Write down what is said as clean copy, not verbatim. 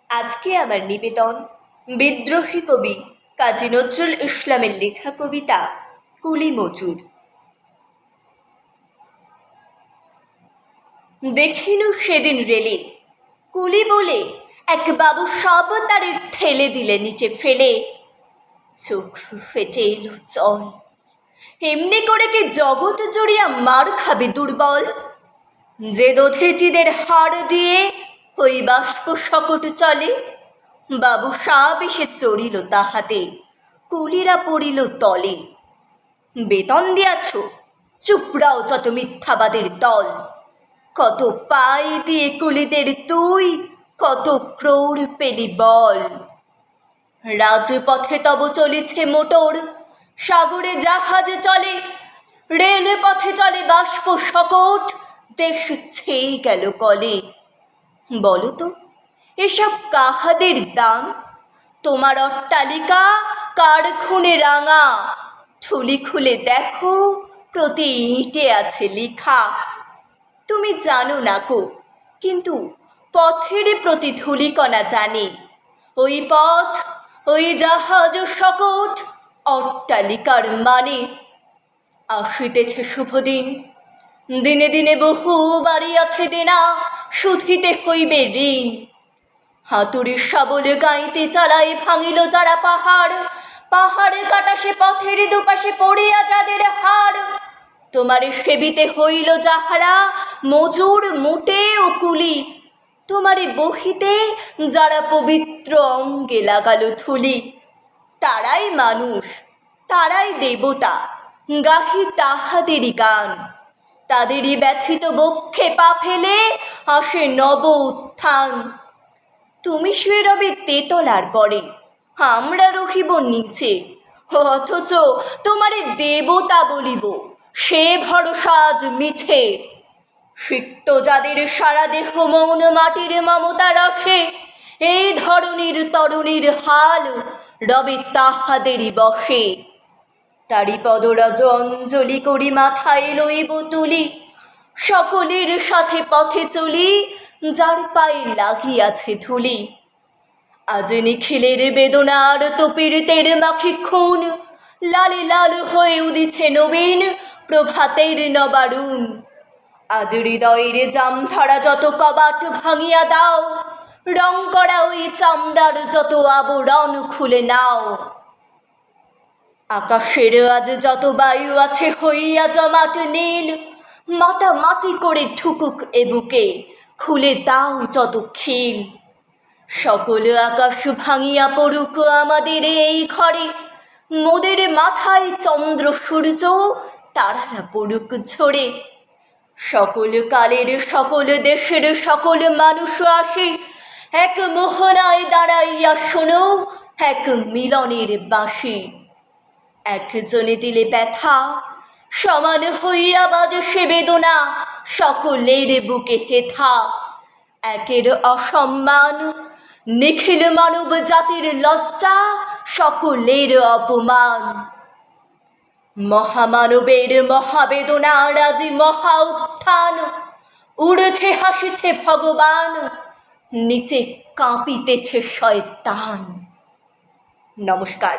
আজকে আমার নিবেদন বিদ্রোহী কবি কাজী নজরুল ইসলামের লেখা কবিতা কুলি মজুর। দেখিনু সেদিন রেলে কুলি বলে এক বাবু সব তারে ঠেলে দিলে নিচে ফেলে, চোখ ফেটে এলো জল। এমনি করে কি জগৎ জুড়িয়া মার খাবে দুর্বল? যে দধিচিদের হাড় দিয়ে ওই বাষ্প শকট চলে, বাবু সাপ এসে চড়িল তাহাতে, কুলিরা পড়িল তলে। বেতন দিয়াছ, চুপড়াও যত মিথ্যাবাদের দল। কত পাই দিয়ে কুলিদের তুই, কত ক্রোড় পেলি বল। রাজপথে তব চলিছে মোটর, সাগরে জাহাজ চলে, রেল পথে চলে বাষ্প শকট, দেশ ছেয়ে গেল কলে। বলো তো এসব কাহাদের দান? তোমার অট্টালিকা কার খুনে রাঙা? থুলি খুলে দেখো, প্রতি ইঁটে আছে লিখা। তুমি জানো না কো, কিন্তু পথের প্রতি ধূলিকণা জানে। ওই পথ, ওই জাহাজ শকট, অট্টালিকার মানে। আসিতেছে শুভদিন, দিনে দিনে বহু বাড়ি আছে দেনা, শুধিতে হইবে ঋণ। হাতুড়ি শাবলে গাইতে চালায় ভাঙিল যারা পাহাড়, পাহাড়ে কাটা সে পথের দুপাশে পড়িয়া যাদের হাড়। তোমারে সেবিতে হইল যাহারা মজুর মোটে ও কুলি, তোমারে বহিতে যারা পবিত্র অঙ্গে লাগালো ধুলি। তারাই মানুষ, তারাই দেবতা, গাহি তাহাদেরই গান। তাদেরই ব্যথিত বক্ষে পা ফেলে আসে নব উত্থান। তুমি শুয়ে রবে তেতলার পরে, আমরা রহিব নিচে, অথচ তোমারে দেবতা বলিব, সে ভরসা আজ মিছে। সিক্ত যাদের সারা দেহ মৌন মাটির মমতা রসে, এই ধরনীর তরুণীর হাল রবে তাহাদেরই বসে। তারি পদরাজ অঞ্জলি করি মাথায় লইব তুলি, সকলের সাথে পথে চলি, যার পায়ে লাগিয়াছে ধুলি। আজ নিখিলের বেদনার তপির মাখি খুন, লালে লাল হয়ে উদিছে নবীন প্রভাতের নবারুণ। আজ হৃদয়ের জামধারা যত কবাট ভাঙিয়া দাও, রং করা ওই চামড়ার যত আবরণ খুলে নাও। আকাশের আজ যত বায়ু আছে হইয়া জমাট নীল, মাতামাতি করে ঠুকুক এ বুকে, খুলে দাও যত খিল। সকল আকাশ ভাঙিয়া পড়ুক আমাদের এই ঘরে, মোদের মাথায় চন্দ্র সূর্য তারারা পড়ুক ঝরে। সকল কালের সকল দেশের সকল মানুষ আসে, এক মোহনায় দাঁড়াইয়া শোনো এক মিলনের বাঁশি। একজনে দিলে ব্যথা, সমান হইয়া বাজে সে বেদনা, সকলের বুকে হেথা। একের অসম্মান, নিখিল মানব জাতির লজ্জা, সকলের অপমান। মহামানবের মহাবেদনার আজি মহা উত্থান, ঊর্ধ্বে হাসিছে ভগবান, নিচে কাঁপিতেছে শয়তান। নমস্কার।